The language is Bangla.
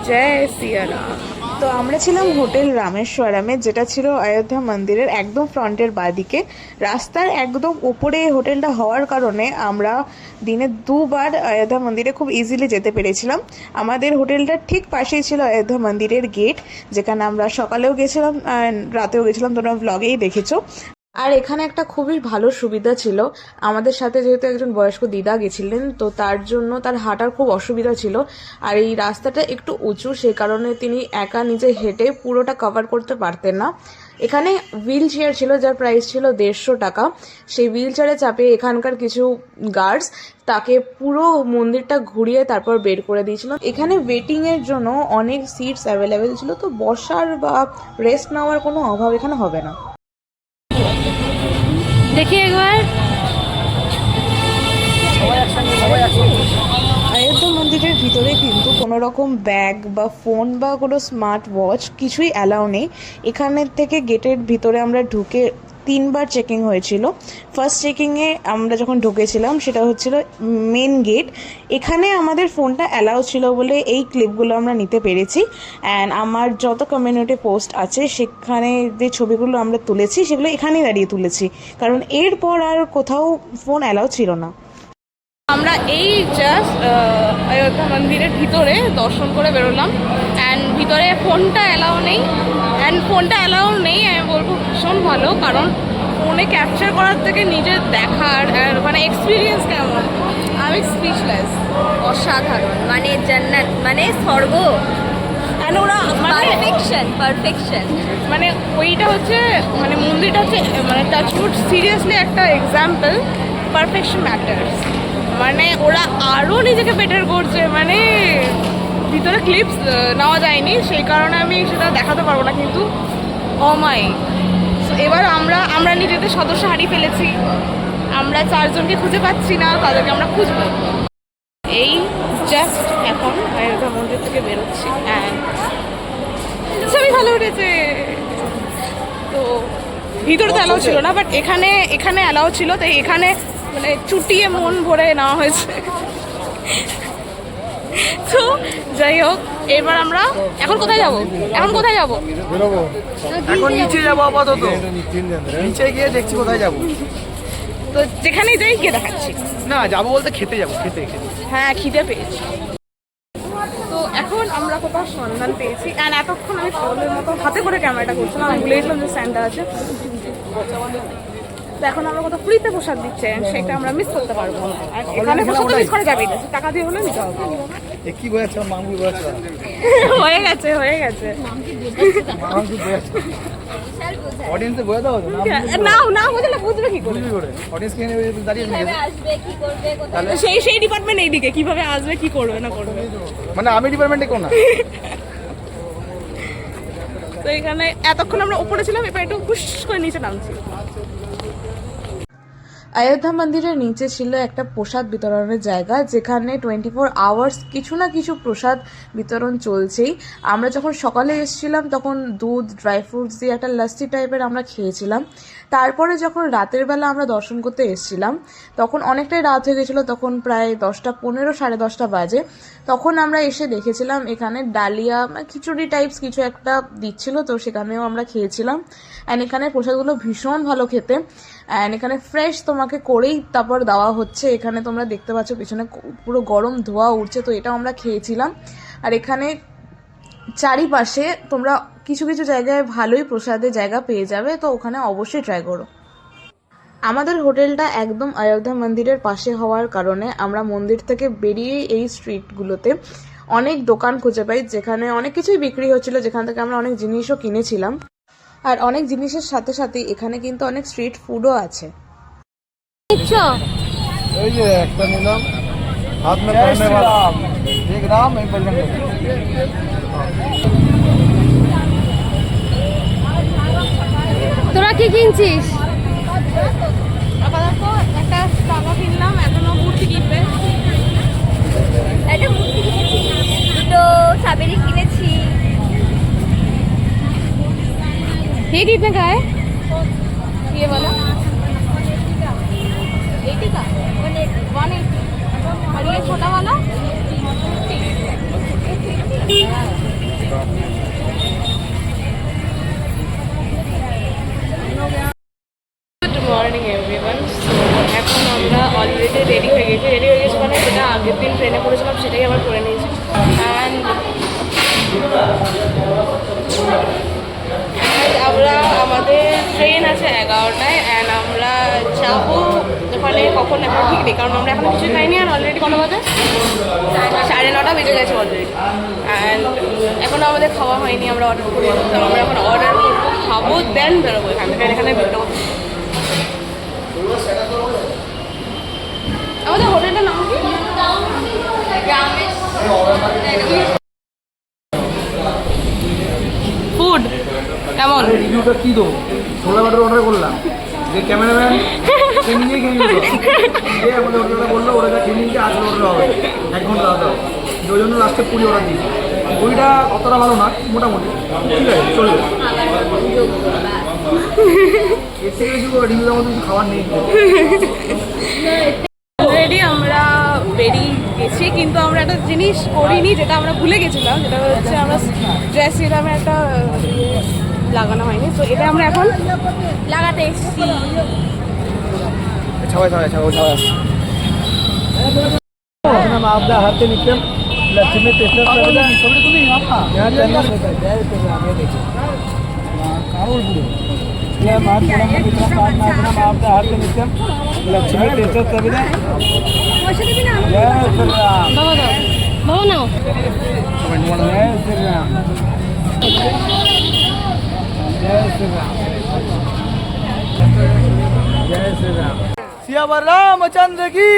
জয় সিয়ারাম। তো আমরা ছিলাম হোটেল রামেশ্বরমে, যেটা ছিল অযোধ্যা মন্দিরের একদম ফ্রন্টের বাদিকে। রাস্তার একদম উপরে হোটেলটা হওয়ার কারণে আমরা দিনে দুবার অযোধ্যা মন্দিরে খুব ইজিলি যেতে পেরেছিলাম। আমাদের হোটেলটার ঠিক পাশেই ছিল অযোধ্যা মন্দিরের গেট, যেখানে আমরা সকালেও গেছিলাম আর রাতেও গেছিলাম, তোমরা ব্লগেই দেখেছো। আর এখানে একটা খুবই ভালো সুবিধা ছিল, আমাদের সাথে যেহেতু একজন বয়স্ক দিদা গেছিলেন, তো তার জন্য তার হাঁটার খুব অসুবিধা ছিল। আর এই রাস্তাটা একটু উঁচু, সেই কারণে তিনি একা নিজে হেঁটে পুরোটা কভার করতে পারতেন না। এখানে হুইল চেয়ার ছিল, যার প্রাইস ছিল 150 টাকা। সেই হুইল চেয়ারে চাপিয়ে এখানকার কিছু গার্ডস তাকে পুরো মন্দিরটা ঘুরিয়ে তারপর বের করে দিয়েছিল। এখানে ওয়েটিংয়ের জন্য অনেক সিটস অ্যাভেলেবেল ছিল, তো বসার বা রেস্ট নেওয়ার কোনো অভাব এখানে হবে না। দেখি একবার। অযোধ্যা মন্দিরের ভিতরে কিন্তু কোনো রকম ব্যাগ বা ফোন বা কোনো স্মার্ট ওয়াচ কিছুই অ্যালাউ নেই। এখানের থেকে গেটের ভিতরে আমরা ঢুকে 3বার চেকিং হয়েছিল। ফার্স্ট চেকিংয়ে আমরা যখন ঢুকেছিলাম সেটা হচ্ছিল মেন গেট। এখানে আমাদের ফোনটা অ্যালাউ ছিল বলে এই ক্লিপগুলো আমরা নিতে পেরেছি। অ্যান্ড আমার যত কমিউনিটি পোস্ট আছে সেখানে যে ছবিগুলো আমরা তুলেছি সেগুলো এখানেই দাঁড়িয়ে তুলেছি, কারণ এরপর আর কোথাও ফোন অ্যালাউ ছিল না। আমরা এই জাস্ট অযোধ্যা মন্দিরের ভিতরে দর্শন করে বেরোলাম। অ্যান্ড ভিতরে ফোনটা অ্যালাউ নেই। আমি বলবো ভীষণ ভালো, কারণ ফোনে ক্যাপচার করার থেকে নিজের দেখার মানে এক্সপিরিয়েন্স কেমন, আমি স্পিচলেস। অসাধারণ, মানে জান্নাত, মানে স্বর্গ। অ্যান্ড ওরা পারফেকশন মানে ওইটা হচ্ছে মানে মন্দিরটা হচ্ছে মানে টাচউড সিরিয়াসলি একটা এক্সাম্পল, পারফেকশন ম্যাটার্স। মানে ওরা আরও নিজেকে বেটার করছে, মানে ভিতরে ক্লিপস নেওয়া যায়নি, সেই কারণে আমি সেটা দেখাতে পারবো না, কিন্তু মাই। এবার আমরা নিজেদের সদস্য হারিয়ে ফেলেছি, আমরা 4 জনকে খুঁজে পাচ্ছি না, তাদেরকে আমরা খুঁজবো। এই জাস্ট এখন অযোধ্যা মন্দির থেকে বেরোচ্ছি। অ্যান্ড ছবি ভালো উঠেছে। তো ভিতরে তো অ্যালাউ ছিল না, বাট এখানে অ্যালাউ ছিল, তাই এখানে মানে চুটিয়ে মন ভরে নেওয়া হয়েছে। তো যাই হোক, এবার আমরা এখন কোথায় যাব? এখন নিচে যাবো, আপাতত নিচে গিয়ে দেখছি কোথায় যাবো। তো যেখানেই যাই গিয়ে দেখাচ্ছি। না, যাবো বলতে খেতে যাবো, খেতে। হ্যাঁ, খিদে পেয়েছি। তো এখন আমরা কোথাও সন্ধান পেয়েছি। অ্যান্ড এতক্ষণ আমি পাগলের মতো হাতে করে ক্যামেরাটা করছিলাম, আমি ভুলেছিলাম যে স্ট্যান্ডটা আছে। তো এখন আমরা কোথাও ফ্রিতে প্রসাদ দিচ্ছে, সেটা আমরা মিস করতে পারবো না। আর এখানে প্রসাদ মিস করা যাবেই না, টাকা দিয়ে হলে নিতে হবে। কি বলেছে মামু বলেছে? হয়ে গেছে অডিয়েন্সে বলে দাও না বুঝলে বুঝবে কি করে? অডিয়েন্স কে নেবে দাঁড়িয়ে আসবে, কি করবে, কোথায় সেই ডিপার্টমেন্ট এইদিকে কিভাবে আসবে, কি করবে না করবে, মানে আমি ডিপার্টমেন্টে কোন না। তো এখানে এতক্ষণ আমরা উপরে ছিলাম, এবার একটু হুশ করে নিচে নামছি। অযোধ্যা মন্দিরের নিচে ছিল একটা প্রসাদ বিতরণের জায়গা, যেখানে 24 আওয়ার্স কিছু না কিছু প্রসাদ বিতরণ চলছেই। আমরা যখন সকালে এসেছিলাম তখন দুধ, ড্রাই ফ্রুটস দিয়ে একটা লস্যি টাইপের আমরা খেয়েছিলাম। তারপরে যখন রাতের বেলা আমরা দর্শন করতে এসেছিলাম তখন অনেকটাই রাত হয়ে গেছিলো, তখন প্রায় 10:15, 10:30 বাজে। তখন আমরা এসে দেখেছিলাম এখানে ডালিয়া খিচুড়ি টাইপস কিছু একটা দিচ্ছিল, তো সেখানেও আমরা খেয়েছিলাম। অ্যান্ড এখানে প্রসাদগুলো ভীষণ ভালো খেতে। অ্যান্ড এখানে ফ্রেশ তোমাকে করেই তারপর দেওয়া হচ্ছে। এখানে তোমরা দেখতে পাচ্ছ পিছনে পুরো গরম ধোয়া উঠছে, তো এটাও আমরা খেয়েছিলাম। আর এখানে চারিপাশে তোমরা কিছু কিছু জায়গায় ভালোই প্রসাদের জায়গা পেয়ে যাবে, তো ওখানে অবশ্যই ট্রাই করো। আমাদের হোটেলটা একদম অযোধ্যা মন্দিরের পাশে হওয়ার কারণে আমরা মন্দির থেকে বেরিয়ে এই স্ট্রিটগুলোতে অনেক দোকান খুঁজে পাই, যেখানে অনেক কিছুই বিক্রি হচ্ছিল, যেখান থেকে আমরা অনেক জিনিসও কিনেছিলাম। আর অনেক জিনিসের সাথে সাথে এখানে কিন্তু অনেক স্ট্রিট ফুডও আছে। এই যে একটা নিলাম, হাত মে করনে वाला एक राम एक बजरंग। তোরা কি কিনছিস? আপাতত একটা টাকা কিনলাম, এখনো মূর্তি কিনবে। একটা মূর্তি কিনেছি, দুটো সাবেরি কিনেছি। ये कितने का है? ये वाला 80 का 180 और ये छोटा वाला যে রেডি হয়ে গেছে মানে যেটা আগের দিন ট্রেনে করেছিলাম সেটাই আবার করে নিয়েছি। অ্যান্ড আমরা আমাদের ট্রেন আছে 11টায় অ্যান্ড আমরা যাবো ওখানে কখন এখন ঠিক নেই, কারণ আমরা এখন কিছু খাইনি আর অলরেডি কটা বাজে 9:30 বেজে গেছে অলরেডি। অ্যান্ড এখনও আমাদের খাওয়া হয়নি, আমরা অর্ডার করবো, তো আমরা এখন অর্ডার করবো, খাবো, দেন বেরোবো এখান থেকে। এখানে বেরোবো। আমাদের হোটেলটার নাম কি? ফুড কেমন? রিভিউটা কি দেবো? ছোলা বাটার অর্ডার করলাম, যে ক্যামেরাম্যান সে নিজেই খেয়ে নিল, যে আমাদের অর্ডারটা বললো ওরা যা খেয়ে নিয়েছে আজকে অর্ডার হবে 1 ঘন্টা আগে, ওই জন্য লাস্টে পুরি অর্ডার দিয়েছি। পুরিটা অতটা ভালো না, মোটামুটি ঠিক আছে, চলবে। এর থেকে বেশি রিভিউর মধ্যে কিছু খাবার নেই। অলরেডি আমরা বেরিয়ে গেছি, কিন্তু আমরা একটা জিনিস করিনি যেটা আমরা ভুলে গেছিলাম, যেটা হচ্ছে আমরা ড্রেস সিরামে একটা লাগানো হয়নি, তো এটা আমরা এখন লাগাতে এসেছি। ছাওয়া हम आपका हाथ से निकले लक्ष्मी टेस्टर यहाँ चलना होता है। जय श्री राम, ये देखिए ये मात हम आपका हाथ से निकले लक्ष्मी टेस्टर कविता। जय श्री राम, বাবা নাও। जय श्री राम, जय श्री राम, जय श्री राम। सियावर रामचंद्र की